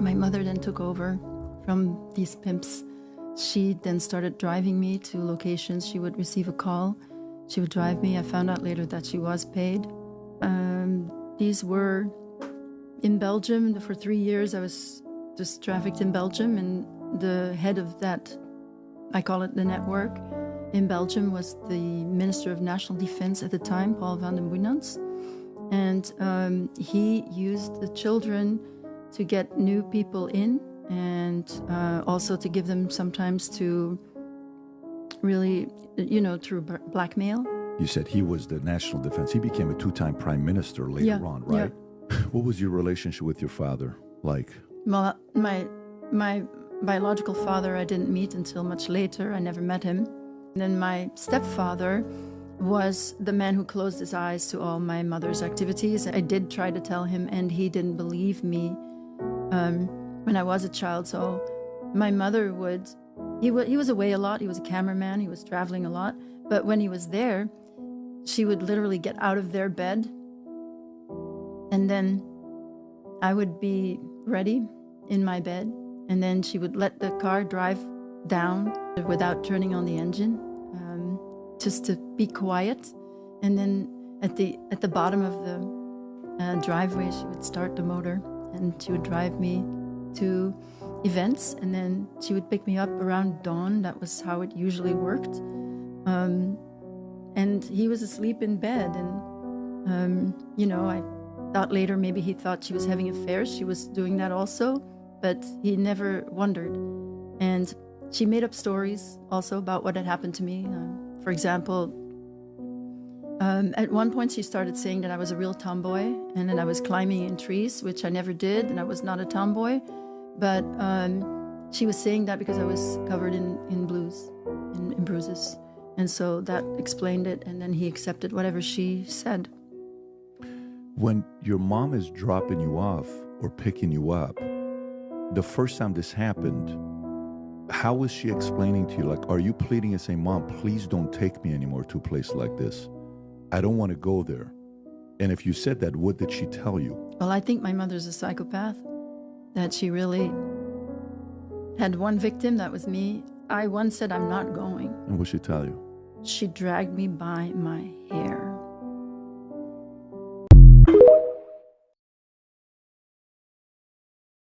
My mother then took over from these pimps. She then started driving me to locations. She would receive a call. She would drive me. I found out later that she was paid. These were in Belgium. For 3 years, I was just trafficked in Belgium, and the head of that, I call it the network, in Belgium was the Minister of National Defense at the time, Paul Vanden Boeynants. And he used the children to get new people in, and also to give them sometimes to really, through blackmail. You said he was the national defense. He became a 2-time prime minister later on, right? Yeah. What was your relationship with your father like? Well, my biological father I didn't meet until much later. I never met him. And then my stepfather was the man who closed his eyes to all my mother's activities. I did try to tell him, and he didn't believe me when I was a child. So my mother he was away a lot. He was a cameraman. He was traveling a lot. But when he was there, she would literally get out of their bed, and then I would be ready in my bed, and then she would let the car drive down without turning on the engine, just to be quiet. And then at the bottom of the driveway, she would start the motor, and she would drive me to events, and then she would pick me up around dawn. That was how it usually worked. And he was asleep in bed, and I thought later maybe he thought she was having affairs. She was doing that also, but he never wondered. And she made up stories also about what had happened to me. For example, at one point she started saying that I was a real tomboy, and that I was climbing in trees, which I never did, and I was not a tomboy. But she was saying that because I was covered in bruises. And so that explained it, and then he accepted whatever she said. When your mom is dropping you off or picking you up, the first time this happened, how was she explaining to you? Like, are you pleading and saying, Mom, please don't take me anymore to a place like this? I don't want to go there. And if you said that, what did she tell you? Well, I think my mother's a psychopath, that she really had one victim, that was me. I once said, I'm not going. And what did she tell you? She dragged me by my hair.